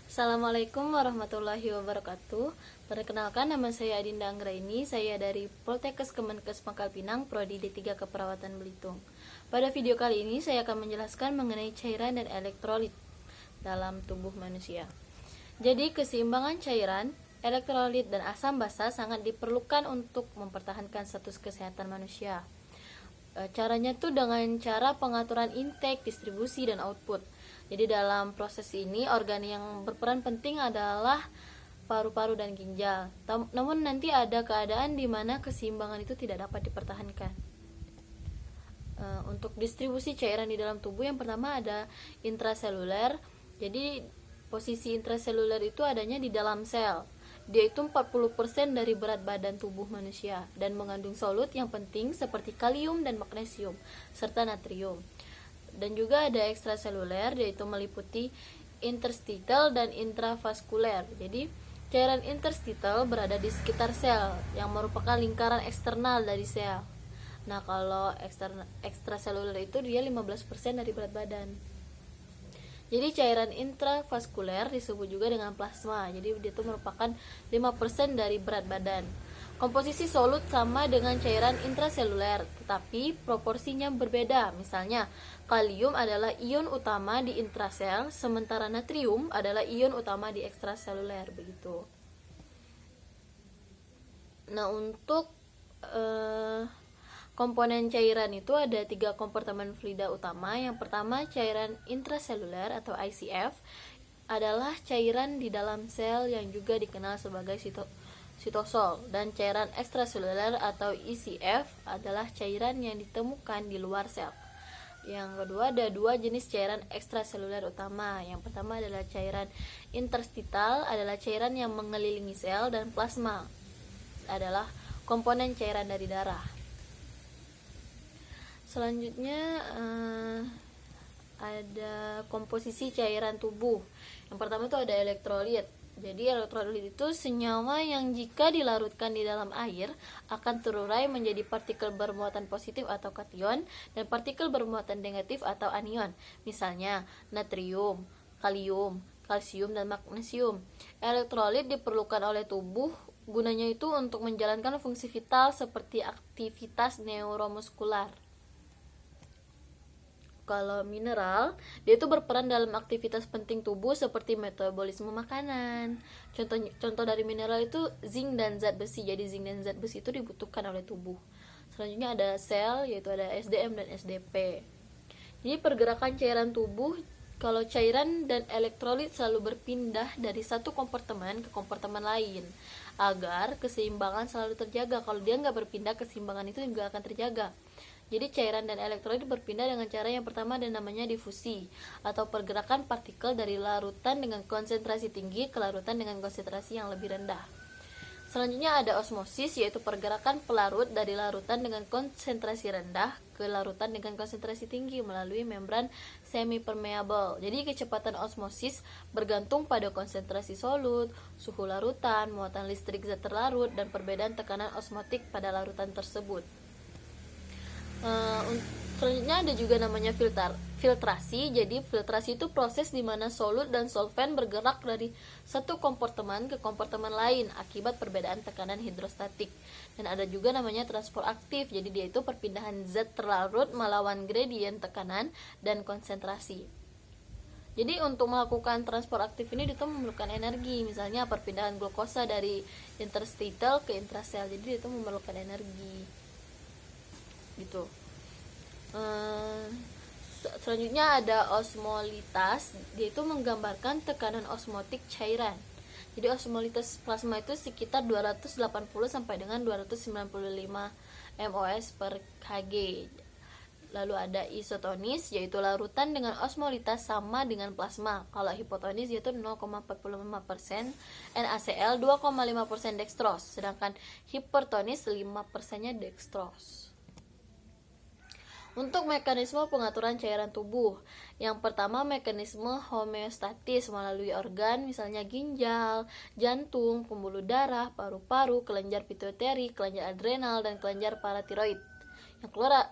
Assalamualaikum warahmatullahi wabarakatuh. Perkenalkan, nama saya Adinda Anggraini. Saya dari Poltekkes Kemenkes Pangkal Pinang, Prodi D3 Keperawatan Belitung. Pada video kali ini saya akan menjelaskan mengenai cairan dan elektrolit dalam tubuh manusia. Jadi keseimbangan cairan, elektrolit dan asam basa sangat diperlukan untuk mempertahankan status kesehatan manusia. Caranya tuh dengan cara pengaturan intake, distribusi, dan output. Jadi dalam proses ini organ yang berperan penting adalah paru-paru dan ginjal. Namun nanti ada keadaan di mana keseimbangan itu tidak dapat dipertahankan. Untuk distribusi cairan di dalam tubuh, yang pertama ada intraseluler. Jadi posisi intraseluler itu adanya di dalam sel. Dia itu 40% dari berat badan tubuh manusia dan mengandung solut yang penting seperti kalium dan magnesium serta natrium. Dan juga ada ekstraseluler, yaitu meliputi interstitial dan intravaskuler. Jadi cairan interstitial berada di sekitar sel yang merupakan lingkaran eksternal dari sel. Nah, kalau ekstraseluler itu dia 15% dari berat badan. Jadi cairan intravaskuler disebut juga dengan plasma. Jadi dia itu merupakan 5% dari berat badan. Komposisi solut sama dengan cairan intraseluler, tetapi proporsinya berbeda. Misalnya, kalium adalah ion utama di intrasel, sementara natrium adalah ion utama di ekstraseluler, begitu. Nah, untuk komponen cairan itu ada 3 kompartemen fluida utama. Yang pertama, cairan intraseluler atau ICF adalah cairan di dalam sel yang juga dikenal sebagai sitosol, dan cairan ekstraseluler atau ECF adalah cairan yang ditemukan di luar sel. Yang kedua, ada 2 jenis cairan ekstraseluler utama. Yang pertama adalah cairan interstitial, adalah cairan yang mengelilingi sel, dan plasma adalah komponen cairan dari darah. Selanjutnya ada komposisi cairan tubuh. Yang pertama itu ada elektrolit. Jadi elektrolit itu senyawa yang jika dilarutkan di dalam air akan terurai menjadi partikel bermuatan positif atau kation dan partikel bermuatan negatif atau anion. Misalnya natrium, kalium, kalsium, dan magnesium. Elektrolit diperlukan oleh tubuh, gunanya itu untuk menjalankan fungsi vital seperti aktivitas neuromuskular. Kalau mineral, dia itu berperan dalam aktivitas penting tubuh seperti metabolisme makanan. Contoh dari mineral itu zinc dan zat besi. Jadi zinc dan zat besi itu dibutuhkan oleh tubuh. Selanjutnya ada sel, yaitu ada SDM dan SDP. Jadi pergerakan cairan tubuh, kalau cairan dan elektrolit selalu berpindah dari satu kompartemen ke kompartemen lain agar keseimbangan selalu terjaga. Kalau dia nggak berpindah, keseimbangan itu juga akan terjaga. Jadi cairan dan elektrolit berpindah dengan cara yang pertama dan namanya difusi, atau pergerakan partikel dari larutan dengan konsentrasi tinggi ke larutan dengan konsentrasi yang lebih rendah. Selanjutnya ada osmosis, yaitu pergerakan pelarut dari larutan dengan konsentrasi rendah ke larutan dengan konsentrasi tinggi melalui membran semi-permeable. Jadi kecepatan osmosis bergantung pada konsentrasi solut, suhu larutan, muatan listrik zat terlarut, dan perbedaan tekanan osmotik pada larutan tersebut. Selanjutnya ada juga namanya filtrasi. Jadi filtrasi itu proses di mana solut dan solvent bergerak dari satu kompartemen ke kompartemen lain akibat perbedaan tekanan hidrostatik. Dan ada juga namanya transport aktif. Jadi dia itu perpindahan zat terlarut melawan gradien tekanan dan konsentrasi. Jadi untuk melakukan transport aktif ini itu memerlukan energi. Misalnya perpindahan glukosa dari interstitial ke intrasel. Jadi itu memerlukan energi. Gitu. Selanjutnya ada osmolitas. Dia itu menggambarkan tekanan osmotik cairan. Jadi osmolitas plasma itu sekitar 280 sampai dengan 295 mOS per Kg. Lalu ada isotonis, yaitu larutan dengan osmolitas sama dengan plasma. Kalau hipotonis yaitu 0,45%, NaCl 2,5% dextrose, sedangkan hipertonis 5%-nya dextrose. Untuk mekanisme pengaturan cairan tubuh, yang pertama mekanisme homeostatis melalui organ, misalnya ginjal, jantung, pembuluh darah, paru-paru, kelenjar pituitari, kelenjar adrenal, dan kelenjar paratiroid.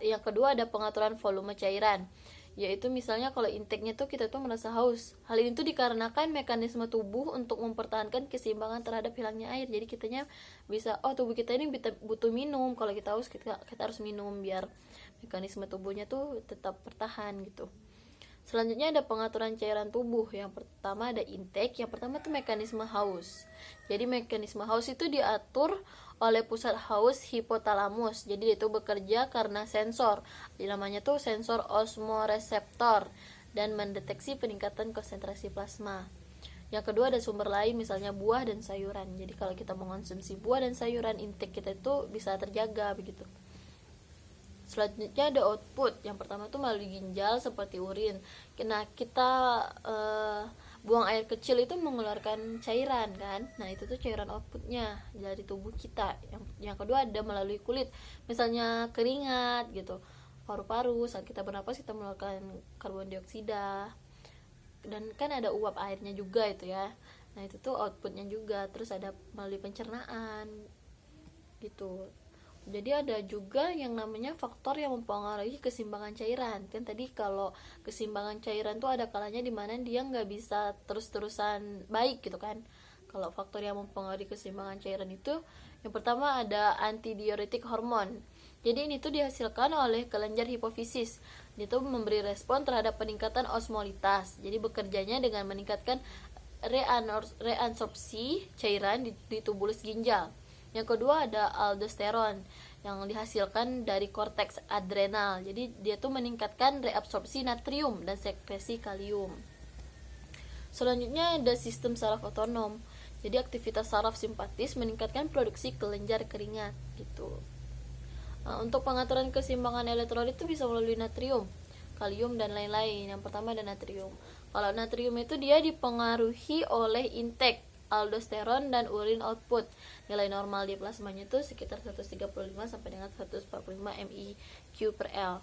Yang kedua ada pengaturan volume cairan. yaitu misalnya kalau intake-nya tuh kita tuh merasa haus. Hal ini tuh dikarenakan mekanisme tubuh untuk mempertahankan keseimbangan terhadap hilangnya air. Jadi kitanya bisa, oh tubuh kita ini butuh minum, kalau kita haus kita harus minum biar mekanisme tubuhnya tuh tetap bertahan gitu. Selanjutnya ada pengaturan cairan tubuh. Yang pertama ada intake. Yang pertama tuh mekanisme haus. Jadi mekanisme haus itu diatur oleh pusat haus hipotalamus. Jadi itu bekerja karena sensor. Jadi namanya tuh sensor osmoreseptor dan mendeteksi peningkatan konsentrasi plasma. Yang kedua ada sumber lain, misalnya buah dan sayuran. Jadi kalau kita mengonsumsi buah dan sayuran, intake kita itu bisa terjaga begitu. Selanjutnya ada output. Yang pertama tuh melalui ginjal seperti urin. Nah, kita buang air kecil itu mengeluarkan cairan kan. Nah, itu tuh cairan outputnya dari tubuh kita. Yang kedua ada melalui kulit. Misalnya keringat gitu. Paru-paru, saat kita bernapas kita mengeluarkan karbon dioksida. Dan kan ada uap airnya juga itu ya. Nah, itu tuh outputnya juga. Terus ada melalui pencernaan gitu. Jadi ada juga yang namanya faktor yang mempengaruhi keseimbangan cairan. Kan tadi kalau keseimbangan cairan tuh ada kalanya dimana dia nggak bisa terus-terusan baik gitu kan. Kalau faktor yang mempengaruhi keseimbangan cairan itu, yang pertama ada antidiuretik hormon. Jadi ini tuh dihasilkan oleh kelenjar hipofisis. Dia tuh memberi respon terhadap peningkatan osmolitas. Jadi bekerjanya dengan meningkatkan reabsorpsi cairan di tubulus ginjal. Yang kedua ada aldosteron yang dihasilkan dari korteks adrenal. Jadi dia tuh meningkatkan reabsorpsi natrium dan sekresi kalium. Selanjutnya ada sistem saraf otonom. Jadi aktivitas saraf simpatis meningkatkan produksi kelenjar keringat gitu. Untuk pengaturan keseimbangan elektrolit itu bisa melalui natrium, kalium dan lain-lain. Yang pertama ada natrium. Kalau natrium itu dia dipengaruhi oleh intake aldosteron dan urin output. Nilai normal di plasmanya itu sekitar 135 sampai dengan 145 mEq/L.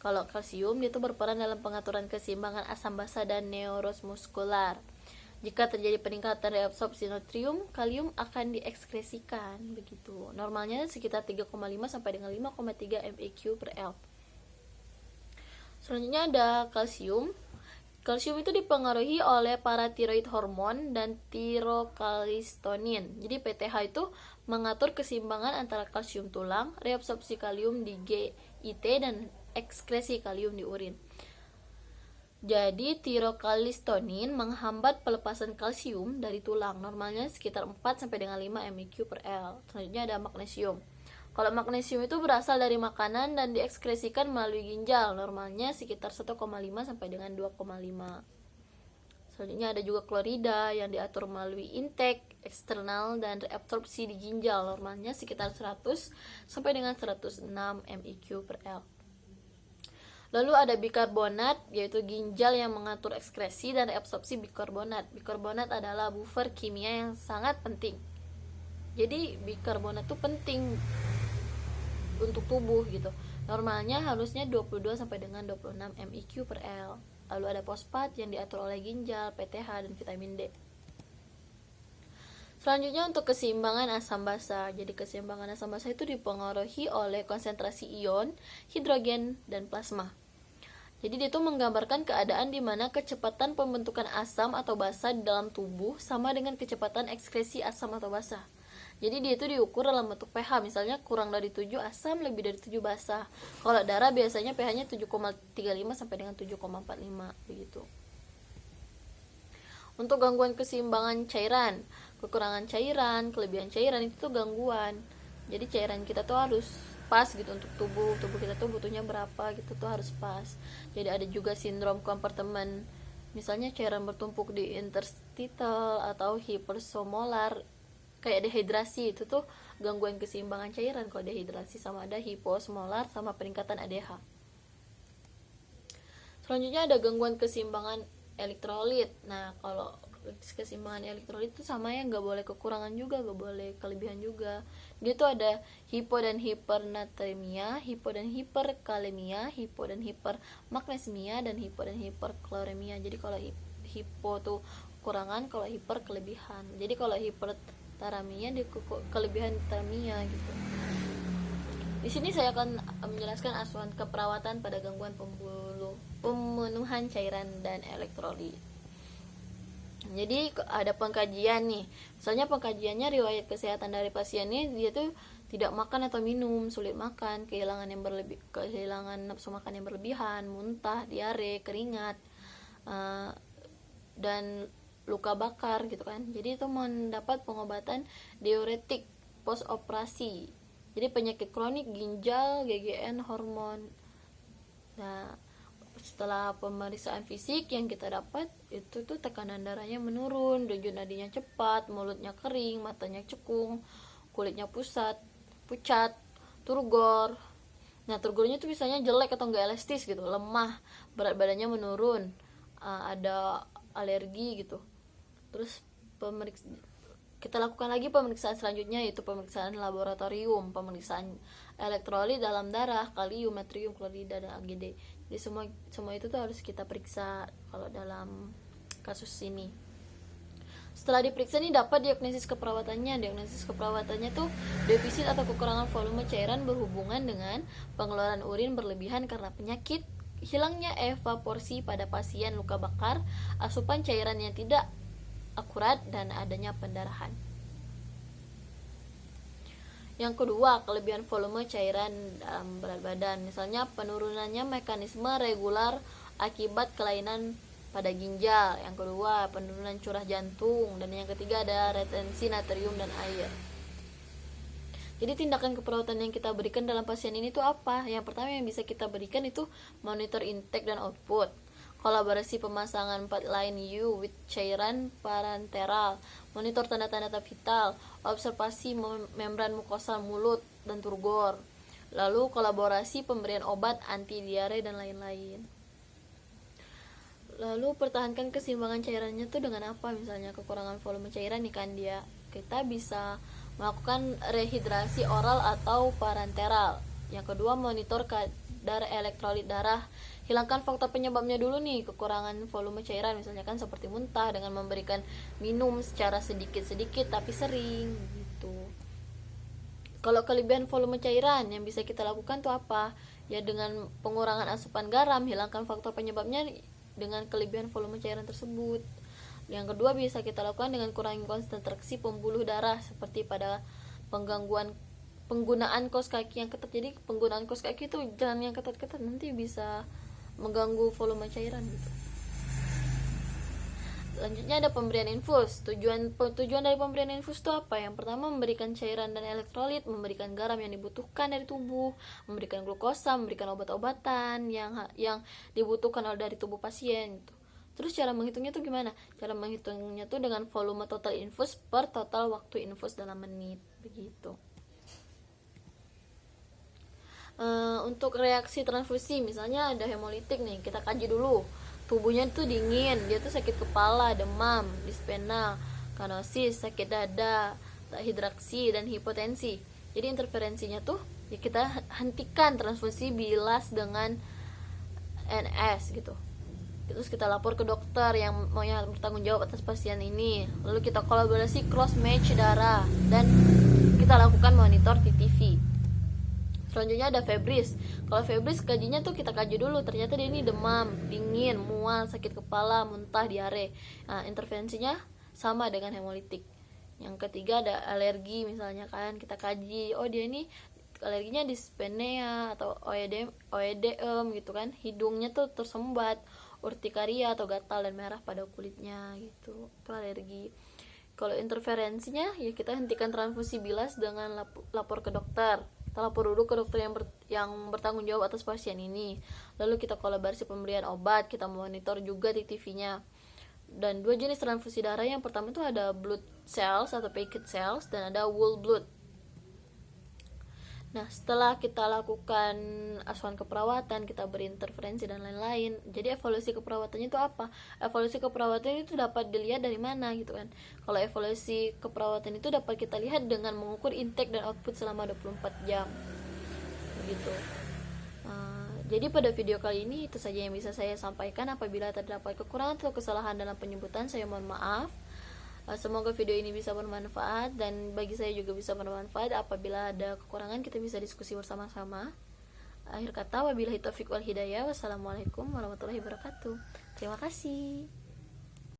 Kalau kalsium dia itu berperan dalam pengaturan keseimbangan asam basa dan neurosmuskular. Jika terjadi peningkatan reabsorpsi natrium, kalium akan diekskresikan begitu. Normalnya sekitar 3,5 sampai dengan 5,3 mEq/L. Selanjutnya ada kalsium. Kalsium itu dipengaruhi oleh paratiroid hormon dan tirokalistonin. Jadi PTH itu mengatur keseimbangan antara kalsium tulang, reabsorpsi kalium di GIT dan ekskresi kalium di urin. Jadi tirokalistonin menghambat pelepasan kalsium dari tulang. Normalnya sekitar 4 sampai dengan 5 mEq/L. Selanjutnya ada magnesium. Kalau magnesium itu berasal dari makanan dan diekskresikan melalui ginjal. Normalnya sekitar 1,5 sampai dengan 2,5. Selanjutnya ada juga klorida yang diatur melalui intake eksternal dan reabsorpsi di ginjal. Normalnya sekitar 100 sampai dengan 106 mEq/L. Lalu ada bikarbonat, yaitu ginjal yang mengatur ekskresi dan reabsorpsi bikarbonat. Bikarbonat adalah buffer kimia yang sangat penting. Jadi bikarbonat itu penting untuk tubuh gitu. Normalnya harusnya 22 sampai dengan 26 mEq/L. Lalu ada fosfat yang diatur oleh ginjal, PTH dan vitamin D. Selanjutnya untuk keseimbangan asam basa. Jadi keseimbangan asam basa itu dipengaruhi oleh konsentrasi ion, hidrogen dan plasma. Jadi dia itu menggambarkan keadaan di mana kecepatan pembentukan asam atau basa di dalam tubuh sama dengan kecepatan ekskresi asam atau basa. Jadi dia itu diukur dalam bentuk pH, misalnya kurang dari 7 asam, lebih dari 7 basa. Kalau darah biasanya pH-nya 7,35 sampai dengan 7,45 begitu. Untuk gangguan keseimbangan cairan, kekurangan cairan, kelebihan cairan itu tuh gangguan. Jadi cairan kita tuh harus pas gitu untuk tubuh kita tuh butuhnya berapa gitu tuh harus pas. Jadi ada juga sindrom kompartemen, misalnya cairan bertumpuk di interstitial atau hiperosmolar, kayak dehidrasi. Itu tuh gangguan keseimbangan cairan. Kalau dehidrasi sama ada hiposmolar sama peningkatan ADH. Selanjutnya ada gangguan keseimbangan elektrolit. Nah, kalau keseimbangan elektrolit itu sama ya, nggak boleh kekurangan juga, nggak boleh kelebihan juga. Dia tuh ada hipo dan hipernatremia, hipo dan hiperkalemia, hipo dan hipermagnesemia, dan hipo dan hiperkloremia. Jadi kalau hipo tuh kekurangan, kalau hiper kelebihan. Jadi kalau hipertaramia di kelebihan taramia gitu. Di sini saya akan menjelaskan asuhan keperawatan pada gangguan pembuluh pemenuhan cairan dan elektrolit. Jadi ada pengkajian nih, misalnya pengkajiannya riwayat kesehatan dari pasien ini, dia tuh tidak makan atau minum, sulit makan, kehilangan nafsu makan yang berlebihan, muntah, diare, keringat, dan luka bakar gitu kan. Jadi itu mendapat pengobatan diuretik post operasi. Jadi penyakit kronik ginjal, GGN, hormon. Nah, setelah pemeriksaan fisik yang kita dapat itu tuh tekanan darahnya menurun, denyut nadinya cepat, mulutnya kering, matanya cekung, kulitnya pucat, turgor. Nah, turgornya tuh misalnya jelek atau enggak elastis gitu, lemah, berat badannya menurun, ada alergi gitu. Terus kita lakukan lagi pemeriksaan selanjutnya, yaitu pemeriksaan laboratorium, pemeriksaan elektrolit dalam darah, kalium, natrium, klorida, dan AGD. Jadi semua itu tuh harus kita periksa kalau dalam kasus ini. Setelah diperiksa nih dapat diagnosis keperawatannya. Diagnosis keperawatannya tuh defisit atau kekurangan volume cairan berhubungan dengan pengeluaran urin berlebihan karena penyakit, hilangnya evaporasi pada pasien luka bakar, asupan cairan yang tidak akurat, dan adanya pendarahan. Yang kedua, kelebihan volume cairan dalam berat badan. Misalnya penurunannya mekanisme regular akibat kelainan pada ginjal. Yang kedua, penurunan curah jantung. Dan yang ketiga ada retensi natrium dan air. Jadi tindakan keperawatan yang kita berikan dalam pasien ini tuh apa? Yang pertama yang bisa kita berikan itu monitor intake dan output, kolaborasi pemasangan 4 line U with cairan parenteral, monitor tanda-tanda vital, observasi membran mukosa mulut dan turgor, lalu kolaborasi pemberian obat anti diare dan lain-lain. Lalu pertahankan keseimbangan cairannya tuh dengan apa? Misalnya kekurangan volume cairan nih kan kita bisa melakukan rehidrasi oral atau parenteral. Yang kedua, monitor kadar elektrolit darah. Hilangkan faktor penyebabnya dulu nih, kekurangan volume cairan misalnya kan seperti muntah, dengan memberikan minum secara sedikit-sedikit tapi sering gitu. Kalau kelebihan volume cairan yang bisa kita lakukan tuh apa? Ya dengan pengurangan asupan garam, hilangkan faktor penyebabnya dengan kelebihan volume cairan tersebut. Yang kedua bisa kita lakukan dengan kurangi konsentrasi pembuluh darah seperti pada penggunaan kaos kaki yang ketat. Jadi penggunaan kaos kaki itu jangan yang ketat-ketat, nanti bisa mengganggu volume cairan gitu. Selanjutnya ada pemberian infus. Tujuan dari pemberian infus itu apa? Yang pertama memberikan cairan dan elektrolit, memberikan garam yang dibutuhkan dari tubuh, memberikan glukosa, memberikan obat-obatan yang dibutuhkan dari tubuh pasien gitu. Terus cara menghitungnya tuh gimana? Cara menghitungnya tuh dengan volume total infus per total waktu infus dalam menit begitu. Untuk reaksi transfusi, misalnya ada hemolitik nih, kita kaji dulu. Tubuhnya tuh dingin, dia tuh sakit kepala, demam, dispena, kanosis, sakit dada, tak hidraksi, dan hipotensi. Jadi interferensinya tuh ya kita hentikan transfusi bilas dengan NS gitu. Terus kita lapor ke dokter yang mau bertanggung jawab atas pasien ini. Lalu kita kolaborasi cross match darah dan kita lakukan monitor TTV. Selanjutnya ada febris. Kalau febris kajinya tuh kita kaji dulu, ternyata dia ini demam, dingin, mual, sakit kepala, muntah, diare. Nah, intervensinya sama dengan hemolitik. Yang ketiga ada alergi misalnya kan, kita kaji, oh dia ini alerginya dispnea atau oedem gitu kan, hidungnya tuh tersumbat, urtikaria atau gatal dan merah pada kulitnya gitu, itu alergi. Kalau interferensinya ya kita hentikan transfusi bilas dengan lapor ke dokter. Kita lapor dulu ke dokter yang bertanggung jawab atas pasien ini. Lalu kita kolaborasi pemberian obat, kita monitor juga TTV-nya. Dan dua jenis transfusi darah, yang pertama itu ada blood cells atau packet cells dan ada whole blood. Nah, setelah kita lakukan asuhan keperawatan, kita berinterferensi dan lain-lain. Jadi evaluasi keperawatannya itu apa? Evaluasi keperawatan itu dapat dilihat dari mana gitu kan. Kalau evaluasi keperawatan itu dapat kita lihat dengan mengukur intake dan output selama 24 jam. Begitu. Jadi pada video kali ini itu saja yang bisa saya sampaikan. Apabila terdapat kekurangan atau kesalahan dalam penyebutan, saya mohon maaf. Semoga video ini bisa bermanfaat, dan bagi saya juga bisa bermanfaat. Apabila ada kekurangan kita bisa diskusi bersama-sama. Akhir kata, wabillahi taufiq wal hidayah. Wassalamualaikum warahmatullahi wabarakatuh. Terima kasih.